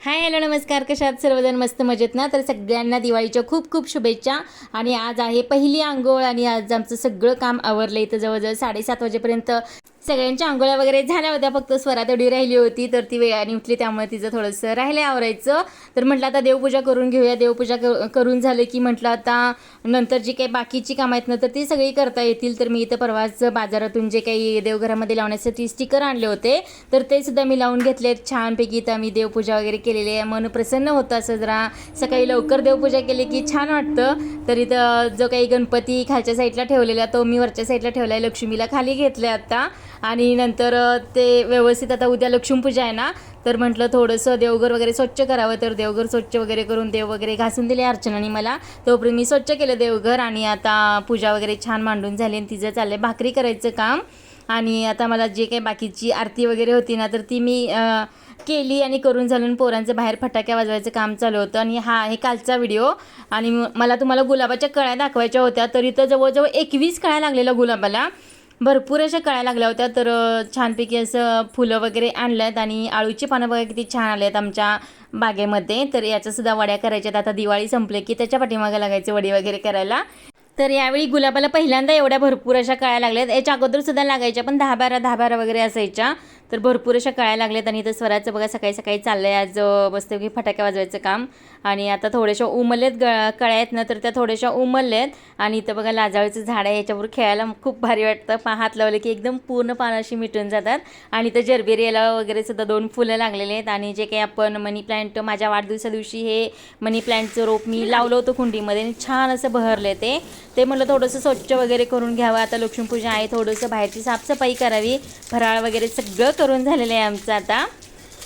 Hi hello नमस्कार, कशा आहात सर्वजण? मस्त मजेत ना? तर सगळ्यांना दिवाळीच्या खूप खूप शुभेच्छा. आणि आज आहे पहिली अंघोळ आणि आज आमचं सगळं काम आवरलं. इथं जवळजवळ 7:30 वाजेपर्यंत सगळ्यांच्या अंघोळ्या वगैरे झाल्या होत्या. फक्त स्वरा तेवढी राहिली होती, तर ती वेळाने उठली, त्यामुळे तिचं थोडंसं राहिलं आवरायचं. तर म्हटलं आता देवपूजा करून घेऊया. देवपूजा करून झालं की म्हटलं आता नंतर जी काही बाकीची कामं आहेत ना, तर ती सगळी करता येतील. तर मी इथं परवाच बाजारातून जे काही देवघरामध्ये लावण्यासाठी स्टिकर आणले होते, तर ते सुद्धा मी लावून घेतलेत छानपैकी. तर मी देवपूजा वगैरे केलेली आहे. मन प्रसन्न होतं असं जरा सकाळी लवकर देवपूजा केली की छान वाटतं. तर इथं जो काही गणपती खालच्या साईडला ठेवलेला तो मी वरच्या साईडला ठेवला आहे. लक्ष्मीला खाली घेतले आता. आणि नंतर ते व्यवस्थित आता उद्या लक्ष्मीपूजा आहे ना, तर म्हटलं थोडंसं देवघर वगैरे स्वच्छ करावं. तर देवघर स्वच्छ वगैरे करून देव वगैरे घासून दिले अर्चनाने मला. तोपर्यंत मी स्वच्छ केलं देवघर आणि आता पूजा वगैरे छान मांडून झाली आणि तिचं चाललं आहे भाकरी करायचं काम. आणि आता मला जे काही बाकीची आरती वगैरे होती ना, तर ती मी केली आणि करून झालं. पोरांचं बाहेर फटाक्या वाजवायचं काम चालू होतं. आणि हा आहे कालचा व्हिडिओ. आणि मला तुम्हाला गुलाबाच्या कळ्या दाखवायच्या होत्या, तर इथं जवळजवळ 21 कळ्या लागलेल्या गुलाबाला. भरपूर अशा कळ्या लागल्या होत्या. तर छानपैकी असं फुलं वगैरे आणलं आहेत. आणि आळूची पानं बघा किती छान आले आहेत आमच्या बागेमध्ये. तर याच्यासुद्धा वड्या करायच्यात. आता दिवाळी संपले की त्याच्या पाठीमागे लागायचे वडी वगैरे करायला. तर यावेळी गुलाबाला पहिल्यांदा एवढ्या भरपूर अशा कळ्या लागल्यात. याच्या अगोदरसुद्धा लागायच्या, पण 10-12 वगैरे असायच्या. तर भरपूर अशा कळ्या लागल्यात. आणि इथं स्वराचं बघा सकाळी सकाळी चाललं आहे आज मस्तपैकी फटाक्या वाजवायचं काम. आणि आता थोड्याशा उमललेत कळ्या आहेत ना, तर त्या थोड्याशा उमलल्यात. आणि इथं बघा लाजाळूचं झाड आहे, याच्यावर खेळायला खूप भारी वाटतं. हात लावले की एकदम पूर्ण पानं अशी मिटून जातात. आणि इथं जरबेरियाला वगैरे सुद्धा 2 फुलं लागलेले आहेत. आणि जे काही आपण मनी प्लांट माझ्या वाढदिवसा दिवशी हे मनी प्लांटचं रोप मी लावलं होतं कुंडीमध्ये आणि छान असं बहरले ते म्हटलं थोडंसं स्वच्छ वगैरे करून घ्यावं. आता लक्ष्मीपूजा आहे, थोडंसं बाहेरची साफसफाई करावी. फराळ वगैरे सगळं करून झालेलं आहे आमचं आता.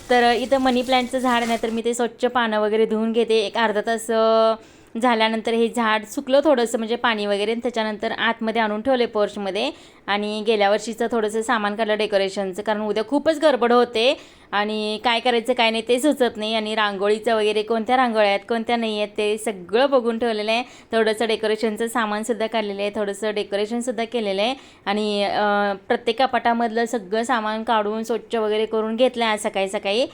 तर इथं मनी प्लांटचं झाड नाही, तर मी ते स्वच्छ पानं वगैरे धुवून घेते. एक अर्धा तास झाल्यानंतर हे झाड सुकलं थोडंसं, म्हणजे पाणी वगैरे. त्याच्यानंतर आतमध्ये आणून ठेवले पोर्चमध्ये. आणि गेल्या वर्षीचं थोडंसं सामान काढलं डेकोरेशनचं, कारण उद्या खूपच गडबड होते आणि काय करायचं काय नाही ते सुचत नाही. आणि रांगोळीचं वगैरे कोणत्या रांगोळ्या आहेत कोणत्या नाही आहेत ते सगळं बघून ठेवलेलं आहे. थोडंसं डेकोरेशनचं सामानसुद्धा काढलेलं आहे, थोडंसं डेकोरेशनसुद्धा केलेलं आहे. आणि प्रत्येक कपाटामधलं सगळं सामान काढून स्वच्छ वगैरे करून घेतलं आहे. सकाळी सकाळी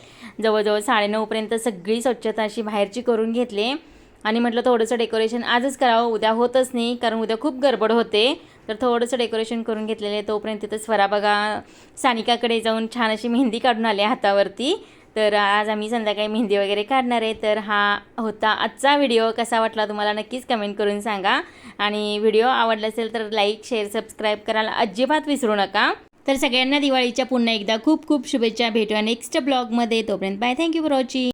जवळजवळ 9:30पर्यंत सगळी स्वच्छता अशी बाहेरची करून घेतली. आणि म्हटलं थोडंसं डेकोरेशन आजच करावं, उद्या होतच नाही, कारण उद्या खूप गडबड होते. तर थोडंसं डेकोरेशन करून घेतलेलं आहे. तोपर्यंत तिथं स्वरा बघा सानिकाकडे जाऊन छान अशी मेहंदी काढून आली हातावरती. तर आज आम्ही संध्याकाळी मेहंदी वगैरे काढणार आहे. तर हा होता आजचा व्हिडिओ. कसा वाटला तुम्हाला नक्कीच कमेंट करून सांगा. आणि व्हिडिओ आवडला असेल तर लाईक शेअर सबस्क्राईब करायला अजिबात विसरू नका. तर सगळ्यांना दिवाळीच्या पुन्हा एकदा खूप खूप शुभेच्छा. भेटूया नेक्स्ट ब्लॉगमध्ये. तोपर्यंत बाय. Thank you for watching.